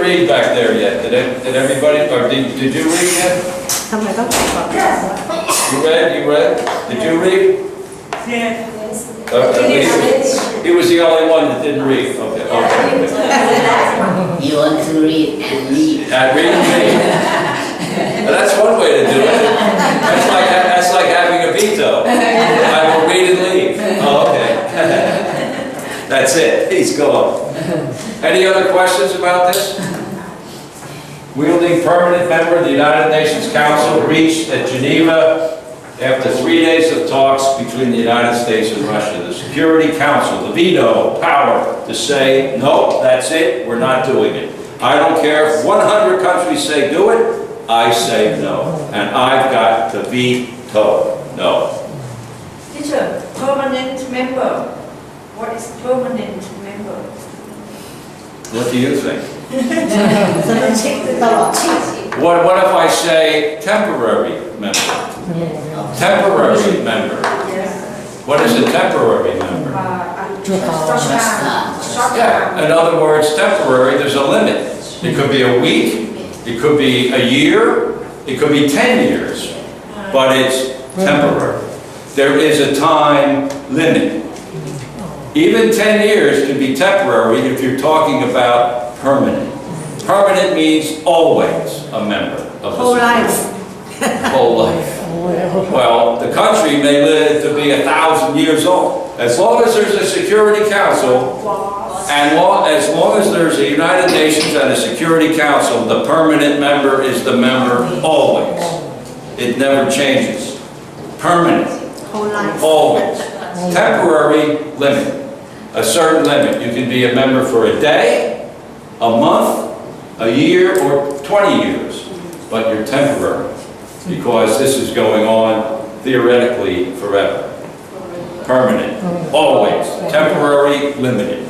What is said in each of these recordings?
read back there yet? Did everybody, or did you read yet? You read? Did you read? Yeah. He was the only one that didn't read. Okay. You want to read and leave. Read and read. Well, that's one way to do it. That's like having a veto. I will read and leave. Oh, okay. That's it. He's gone. Any other questions about this? Wielding permanent member of the United Nations Council reached at Geneva after 3 days of talks between the United States and Russia. The Security Council, the veto power to say, no, that's it, we're not doing it. I don't care if 100 countries say do it, I say no. And I've got the veto, no. Teacher, permanent member. What is permanent member? What do you think? What if I say temporary member? Temporary member. What is a temporary member? Yeah, in other words, temporary, there's a limit. It could be a week, it could be a year, it could be 10 years, but it's temporary. There is a time limit. Even 10 years can be temporary if you're talking about permanent. Permanent means always a member of the Whole life. Whole life. Well, the country may live to be 1,000 years old. As long as there's a Security Council, and as long as there's a United Nations and a Security Council, the permanent member is the member always. It never changes. Permanent. Whole life. Always. Temporary limit. A certain limit. You can be a member for a day, a month, a year, or 20 years. But you're temporary. Because this is going on, theoretically, forever. Permanent. Always. Temporary, limited.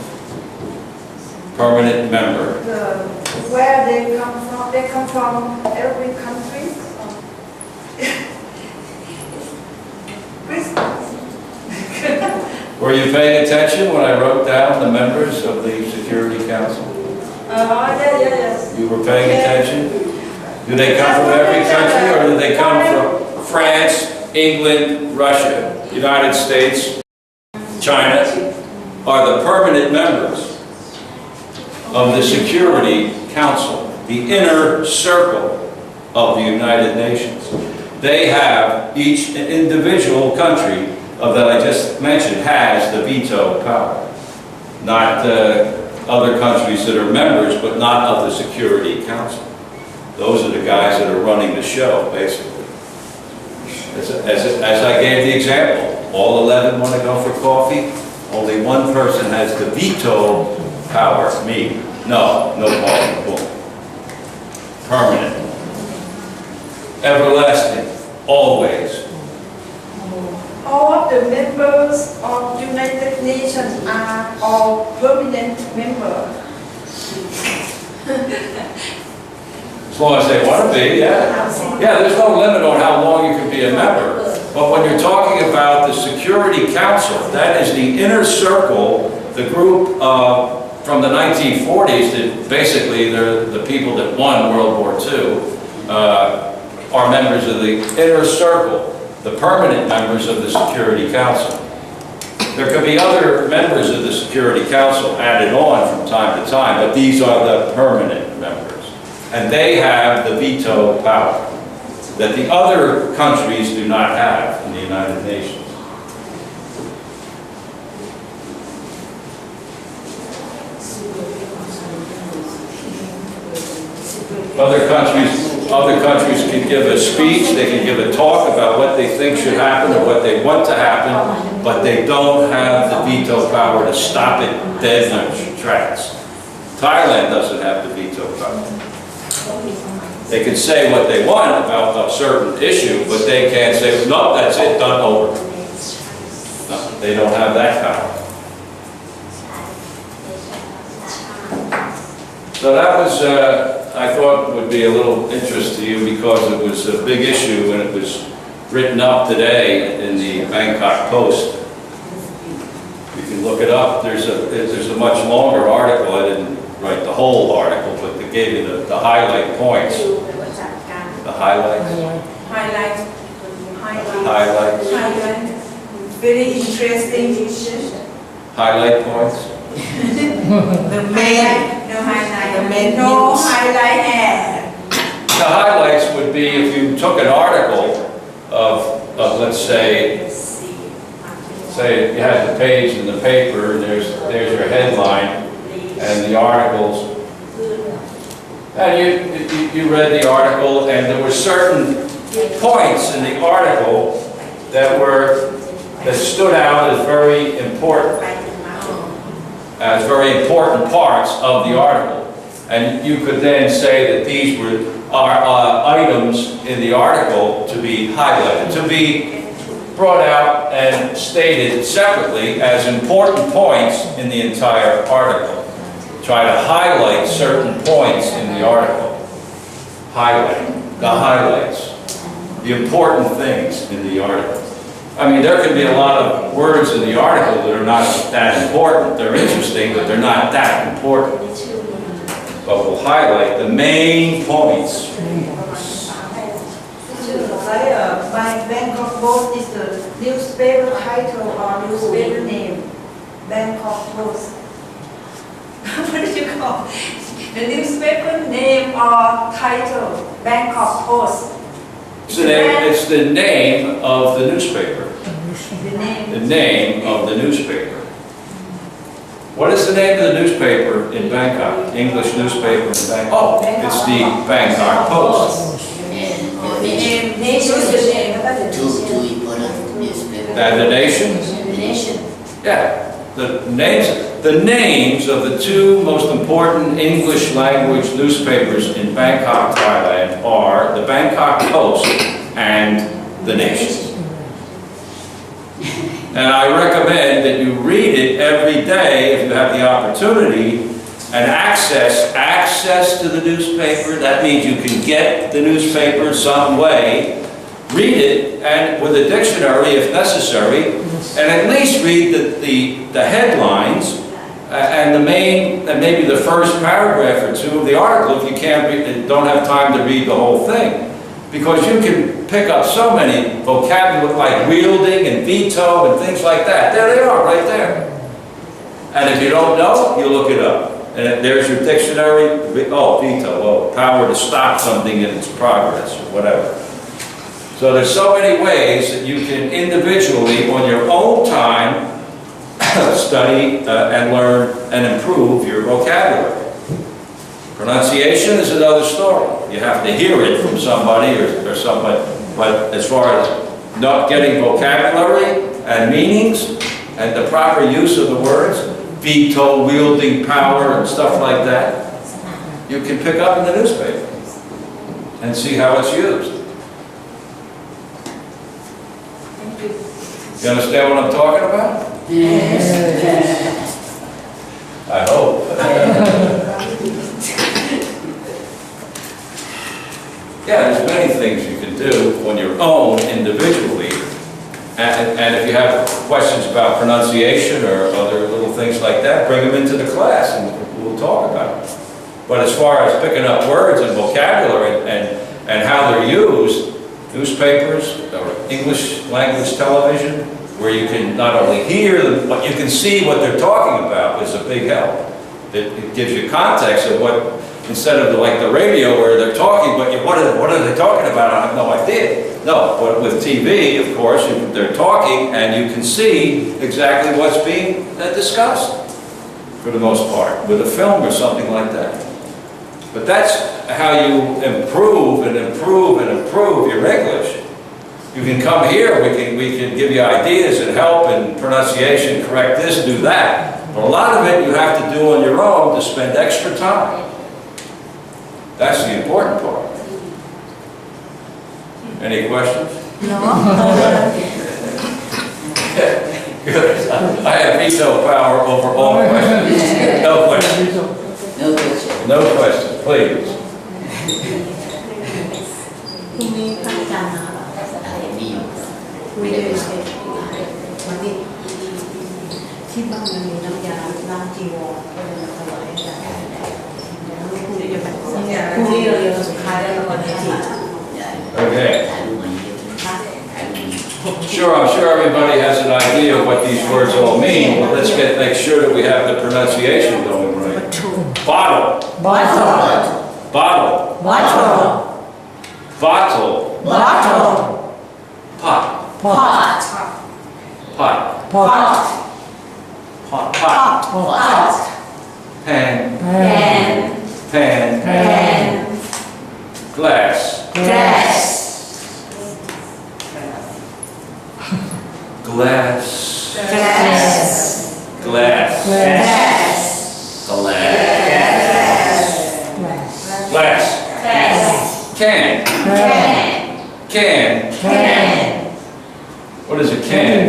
Permanent member. Where they come from? They come from every country. Were you paying attention when I wrote down the members of the Security Council? Yes. You were paying attention? Do they come from every country, or do they come from France, England, Russia, United States, China? Are the permanent members of the Security Council, the inner circle of the United Nations. They have, each individual country that I just mentioned has the veto power. Not other countries that are members, but not of the Security Council. Those are the guys that are running the show, basically. As I gave the example, all 11 want to go for coffee. Only one person has the veto power, me. No coffee, boom. Permanent. Everlasting. Always. All of the members of United Nations are all permanent members. As long as they want to be, yeah. Yeah, there's no limit on how long you can be a member. But when you're talking about the Security Council, that is the inner circle, the group from the 1940s that basically they're the people that won World War II, are members of the inner circle, the permanent members of the Security Council. There could be other members of the Security Council added on from time to time, but these are the permanent members. And they have the veto power that the other countries do not have in the United Nations. Other countries can give a speech, they can give a talk about what they think should happen or what they want to happen, but they don't have the veto power to stop it dead in its tracks. Thailand doesn't have the veto power. They can say what they want about a certain issue, but they can't say, no, that's it, done, over. No, they don't have that power. So that was, I thought would be a little interest to you because it was a big issue and it was written up today in the Bangkok Post. You can look it up. There's a much longer article. I didn't write the whole article, but they gave you the highlight points. The highlights. Highlight. Highlights. Highlight. Very interesting. Highlight points. The main. No highlight. The main. No highlight ad. The highlights would be if you took an article of let's say you had the page in the paper, and there's your headline and the articles, and you read the article, and there were certain points in the article that stood out as very important parts of the article, and you could then say that these are items in the article to be highlighted, to be brought out and stated separately as important points in the entire article. Try to highlight certain points in the article. Highlight, the highlights, the important things in the article. I mean, there can be a lot of words in the article that are not that important. They're interesting, but they're not that important. But we'll highlight the main points. By Bangkok Post is the newspaper title or newspaper name. Bangkok Post. What did you call the newspaper name or title? Bangkok Post. It's the name of the newspaper. The name of the newspaper. What is the name of the newspaper in Bangkok? English newspaper in Bangkok. Oh, it's the Bangkok Post. And the Nation? Yeah. The names of the two most important English language newspapers in Bangkok, Thailand are the Bangkok Post and the Nation. And I recommend that you read it every day if you have the opportunity, and access to the newspaper. That means you can get the newspaper some way, read it, and with a dictionary if necessary, and at least read the headlines and maybe the first paragraph or two of the article if you don't have time to read the whole thing. Because you can pick up so many vocabulary like wielding and veto and things like that. There they are, right there. And if you don't know, you look it up. And there's your dictionary. Oh, veto. Well, power to stop something in its progress or whatever. So there's so many ways that you can individually, on your own time, study and learn and improve your vocabulary. Pronunciation is another story. You have to hear it from somebody or somebody. But as far as not getting vocabulary and meanings and the proper use of the words, veto, wielding power and stuff like that, you can pick up in the newspaper and see how it's used. You understand what I'm talking about? Yes. I hope. Yeah, there's many things you can do on your own individually. And if you have questions about pronunciation or other little things like that, bring them into the class and we'll talk about it. But as far as picking up words and vocabulary and how they're used, newspapers or English language television, where you can not only hear them, but you can see what they're talking about, is a big help. It gives you context of what, instead of like the radio where they're talking, but what are they talking about? I have no idea. No, but with TV, of course, they're talking and you can see exactly what's being discussed, for the most part, with a film or something like that. But that's how you improve and improve and improve your English. You can come here, we can give you ideas and help in pronunciation, correct this, do that. But a lot of it you have to do on your own to spend extra time. That's the important part. Any questions? No. Good. I have veto power over all questions. No questions. No question. No questions, please. พรุ่งนี้พระอาจารย์มาเหรอ ไม่ได้มา วันนี้ที่บ้านมันมีน้ำยาล้างจีวรก็เลยมาถวายอาจารย์ พรุ่งนี้เราเรียนวันสุดท้ายแล้ววันที่ Okay. ถ่ายรูปมาเยอะถ่ายรูป Sure, I'm sure everybody has an idea of what these words all mean, but let's make sure that we have the pronunciation going right. Bottle, บอทเทิล bottle, บอทเทิล bottle, บอทเทิล pot, พอต pot, พอต pot, พอ pot, ตพอต pan, แพน pan, แพน glass, แกรส glass, แกรส glass, แกรส glass, glass, can, แพน can. แพน What is a can?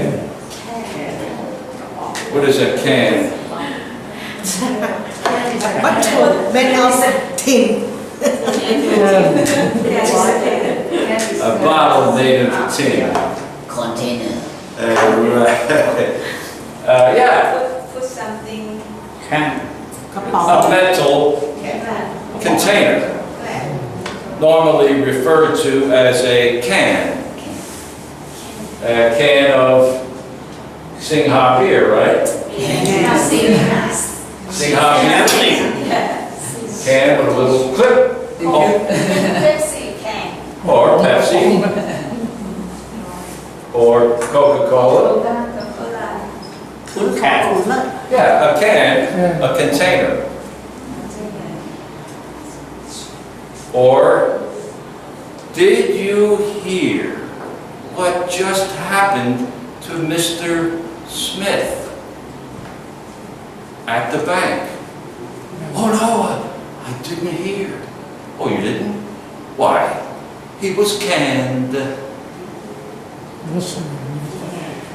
What is a can? วัตถุเป็นเอาเซ็ตทิ้ง A bottle made of tin. คอนเทนเนอร์ Right. Yeah, Put something. กระเป๋า a metal container, normally referred to as a can. A can of Singha beer, right? Singha beer. Can with a little clip. Oh, Pepsi can. or Pepsi. Or Coca-Cola. Coca-Cola. คุณของคุณละ Yeah, a can, a container. Or, did you hear what just happened to Mr. Smith at the bank? Oh no, I didn't hear. Oh, you didn't? Why? He was canned.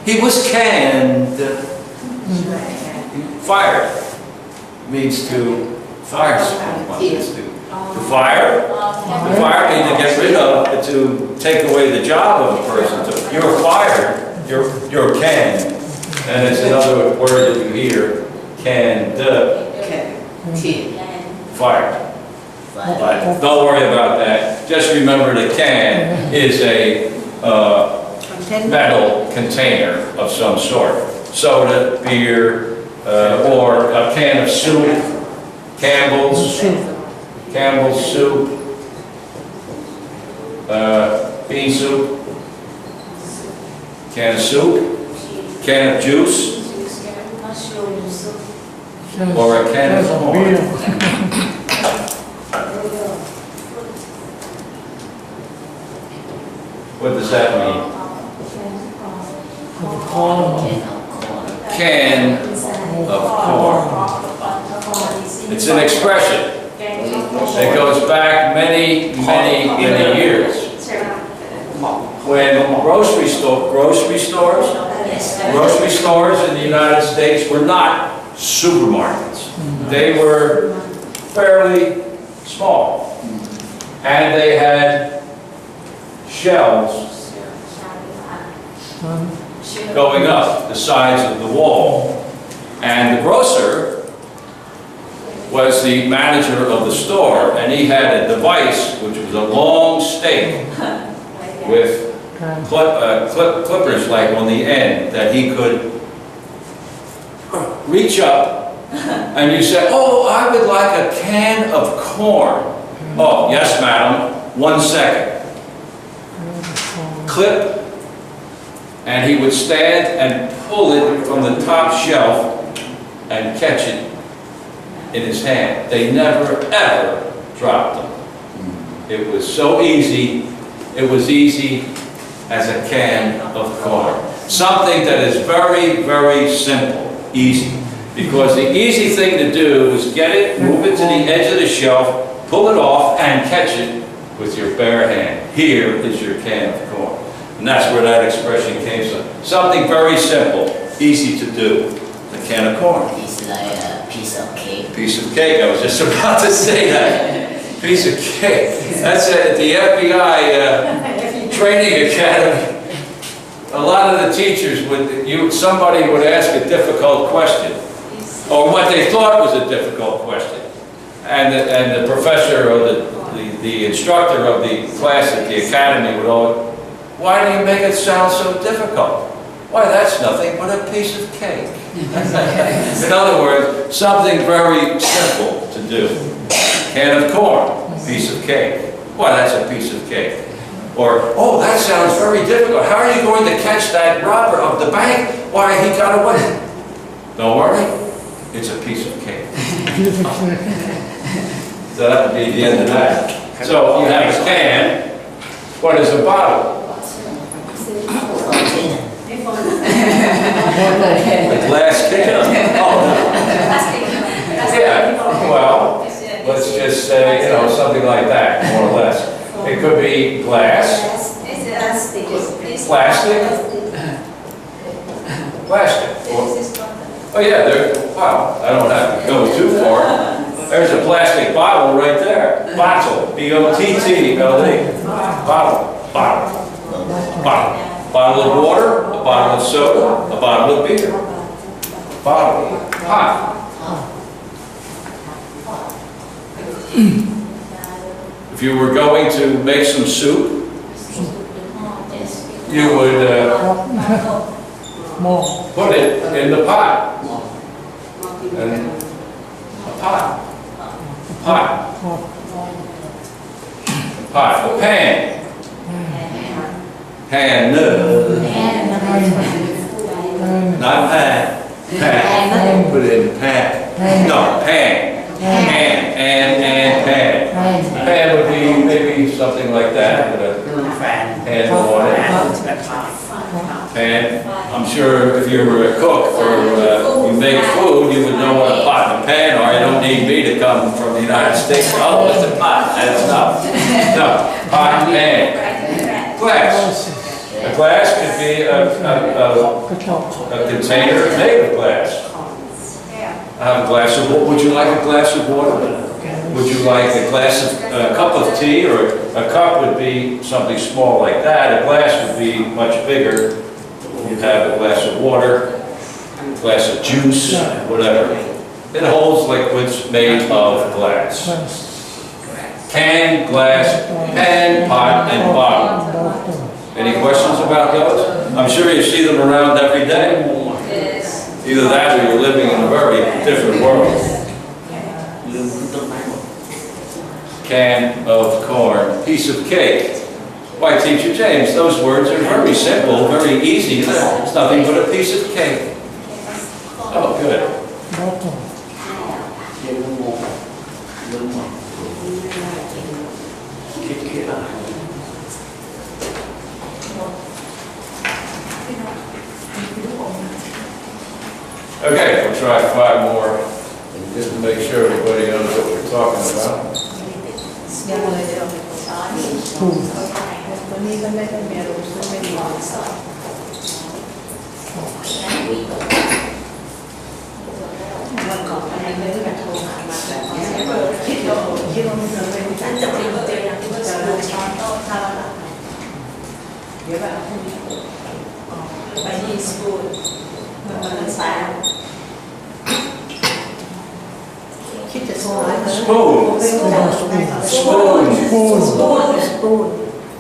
He was canned. Fired means to fire someone. Means to fire. To fire means to get rid of, to take away the job of a person. You're fired. You're canned. And it's another word that you hear. Canned. Fired. But don't worry about that. Just remember the can is a metal container of some sort. Soda, beer, or a can of soup, Campbell's soup, bean soup, can of soup, can of juice, or a can of corn. What does that mean? แคนเอาคอน Can of corn. It's an expression. It goes back many years. When grocery stores in the United States were not supermarkets. They were fairly small. And they had shelves going up the sides of the wall. And the grocer was the manager of the store, and he had a device which was a long stake with clippers like on the end that he could reach up, and you say, "Oh, I would like a can of corn." "Oh, yes, madam. 1 second." Clip, and he would stand and pull it from the top shelf and catch it in his hand. They never ever dropped them. It was so easy. It was easy as a can of corn. Something that is very simple, easy. Because the easy thing to do is get it, move it to the edge of the shelf, pull it off, and catch it with your bare hand. Here is your can of corn. And that's where that expression came from. Something very simple, easy to do. A can of corn. It's like a piece of cake. Piece of cake, I was just about to say that. Piece of cake. That's at the FBI training academy. A lot of the teachers somebody would ask a difficult question, or what they thought was a difficult question. And the professor or the the instructor of the class at the academy would always, why do you make it sound so difficult? Why, that's nothing but a piece of cake. In other words, something very simple to do. Can of corn, piece of cake. Why, that's a piece of cake. Or, oh, that sounds very difficult. How are you going to catch that robber of the bank? Why, he got away. Don't worry, it's a piece of cake. So that would be the end of that. So you have a can. What is a bottle? A glass can. Oh, no. Yeah, well, let's just say, something like that, more or less. It could be glass, plastic. Oh yeah, wow, I don't have to go too far. There's a plastic bottle right there. Bottle, B-O-T-T-L-E. Bottle. Bottle of water, a bottle of soda, a bottle of beer. Bottle. Pot. If you were going to make some soup, you would put it in the pot. And a pot. A pan. Pan. Not pan. Pan. Put it in pan. No, pan. Pan. Pan would be maybe something like that, with a pan on it. Pan. I'm sure if you were a cook or you make food, you would know what a pot and a pan are. You don't need me to come from the United States. Oh, what's a pot? That's enough. No, pot and pan. Glass. A glass could be a container made of glass. I have a glass of water. Would you like a glass of water? Would you like a cup of tea, or a cup would be something small like that. A glass would be much bigger. You'd have a glass of water, a glass of juice, whatever. It holds liquids made of glass. Can, glass, pan, pot, and bottle. Any questions about those? I'm sure you see them around every day. Either that or you're living in a very different world. Can of corn, piece of cake. Why, Teacher James, those words are very simple, very easy. It's nothing but a piece of cake. Oh, good. Okay, we'll try 5 more, just to make sure everybody knows what we're talking about. Spoon.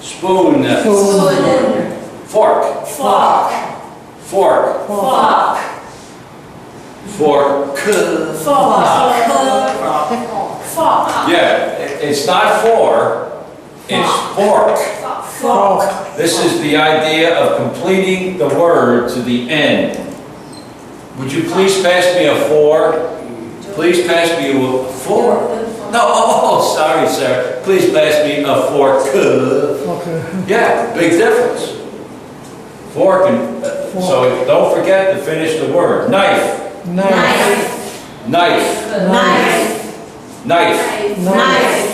Spoon. Fork. Yeah, it's not for, it's fork. This is the idea of completing the word to the end. Would you please pass me a 4? Please pass me a 4. No, oh, sorry, sir. Please pass me a fork. Okay. Yeah, big difference. Fork and, so don't forget to finish the word. Knife. Knife. Knife. Knife. Knife.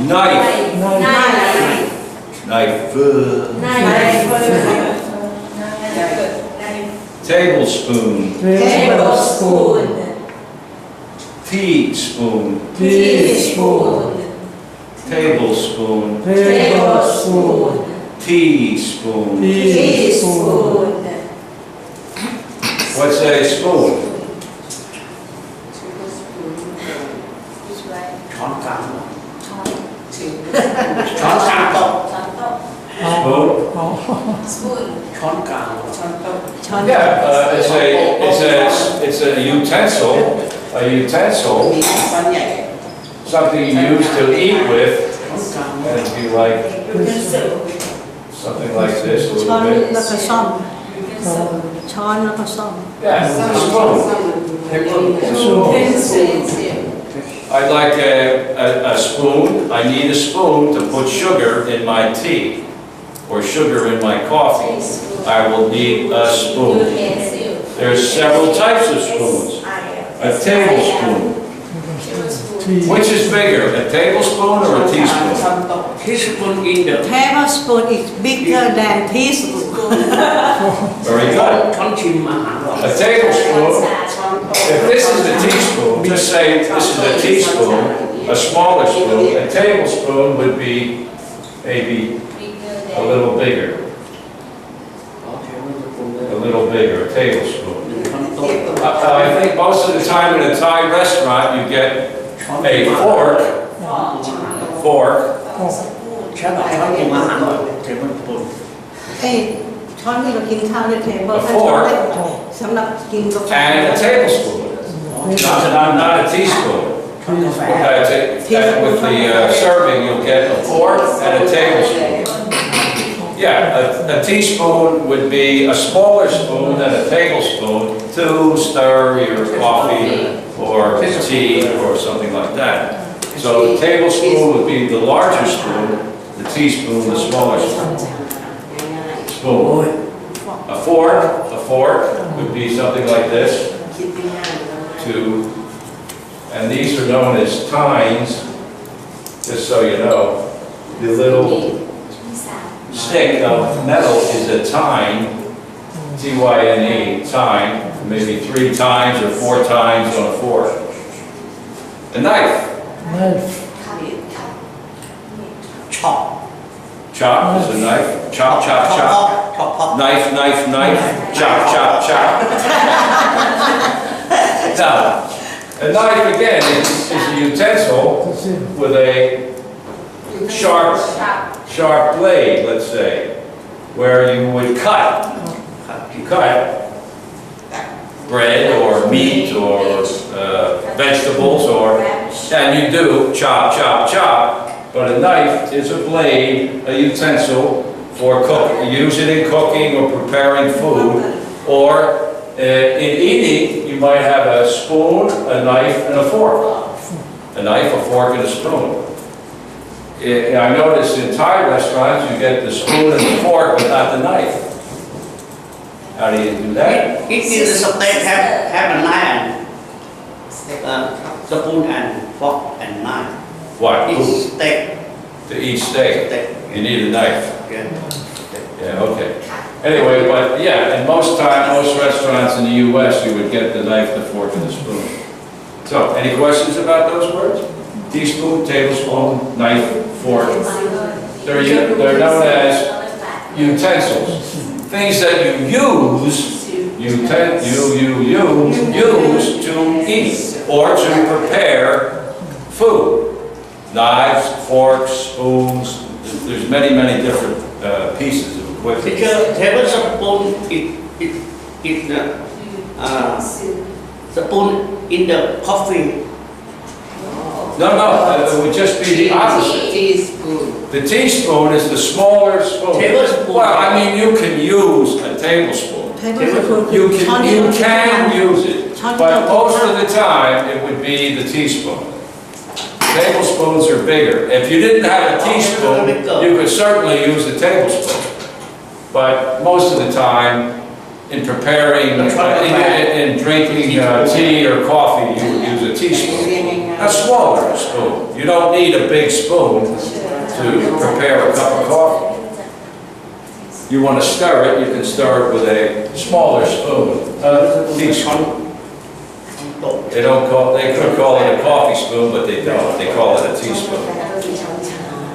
Knife. Knife. Tablespoon. Tablespoon. Teaspoon. Teaspoon. Tablespoon. Tablespoon. Teaspoon. Teaspoon. What's a spoon? ช้อนกลางโต๊ะ Spoon? ช้อนกลาง ช้อน Yeah, it's a utensil, something you use to eat with, ช้อนกลาง and it'd be like, something like this a ช้อน little แล้ว bit. ก็ซ่อมช้อนแล้วก็ซ่อม Yeah, a spoon. I'd like a spoon. I need a spoon to put sugar in my tea or sugar in my coffee. I will need a spoon. There's several types of spoons. A tablespoon. Which is bigger, a tablespoon or a teaspoon? teaspoon in the tablespoon is bigger than teaspoon Very good. ช้อนชิมอาหารก่อน A tablespoon, if this is a teaspoon, just say this is a teaspoon, a smaller spoon, a tablespoon would be maybe a little bigger, a tablespoon. ช้อนโต๊ะ I think most of the time in a Thai restaurant, you get a fork, ใช่ป่ะช้อนปรุงอาหารก่อนเทเบิลสปูน เอ้ยช้อนที่เรากินข้าวด้วยเทเบิล A ถ้าช้อน fork เล็กสำหรับกินกาแฟ and a tablespoon, not a teaspoon. ช้อนกาแฟ With the serving, you'll get a fork and a tablespoon. Yeah, a teaspoon would be a smaller spoon than a tablespoon to stir your coffee or tea or something like that. So the tablespoon would be the larger spoon, the teaspoon the smaller spoon. A fork would be something like this. And these are known as tines, just so you know. The little stick of metal is a tine, T-Y-N-E, tine, maybe 3 times or 4 times on a fork. A knife. ช็อป Chop is a knife. Chop, chop, ช็อป chop. ช็อป Knife, knife, knife. Chop, chop, chop. Now, a knife again is a utensil with a sharp blade, let's say, where you would cut bread or meat or vegetables, and you do chop, chop, chop. But a knife is a blade, a utensil for cooking. You use it in cooking or preparing food, or in eating, you might have a spoon, a knife, and a fork. A knife, a fork, and a spoon. I notice in Thai restaurants, you get the spoon and the fork, but not the knife. How do you do that? It is a steak have a knife and spoon and fork and knife. What? It's steak. To eat steak, you need a knife. Yeah. Yeah, okay. Anyway, but yeah, and most restaurants in the U.S., you would get the knife, the fork, and the spoon. So, any questions about those words? Teaspoon, tablespoon, knife, fork. They're known as utensils. Things that you use to eat or to prepare food. Knives, forks, spoons. There's many different pieces of equipment. Teacher, tablespoon is the spoon in the coffee. No, it would just be the opposite. The teaspoon is the smaller spoon. Tablespoon. Well, I mean, you can use a tablespoon. You can use it, but most of the time, it would be the teaspoon. Tablespoons are bigger. If you didn't have a teaspoon, you could certainly use a tablespoon. But most of the time, in preparing, in drinking tea or coffee, you would use a teaspoon. A smaller spoon. You don't need a big spoon to prepare a cup of coffee. You want to stir it, you can stir it with a smaller spoon, a teaspoon. They could call it a coffee spoon, but they don't. They call it a teaspoon.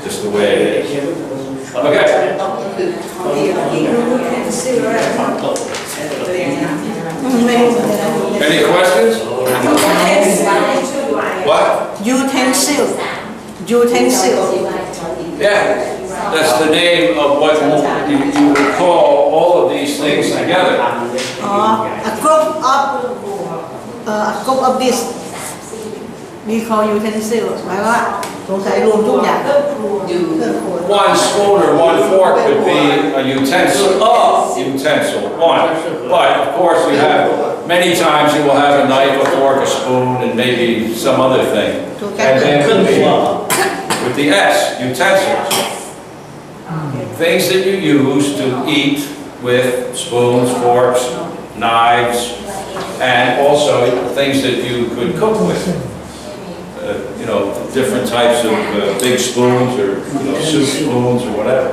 Just the way it is. Okay. Any questions? What? utensil utensil. Yeah, that's the name of what you would call all of these things together. A group of this we call utensil หมายว่าสงสัยรวมทุกอย่างเครื่องครัว One spoon or one fork could be a utensil, one. But of course you have, many times you will have a knife, a fork, a spoon, and maybe some other thing. And then with the S, utensils. Things that you use to eat with spoons, forks, knives, and also things that you could cook with. You know, different types of big spoons or, soup spoons or whatever.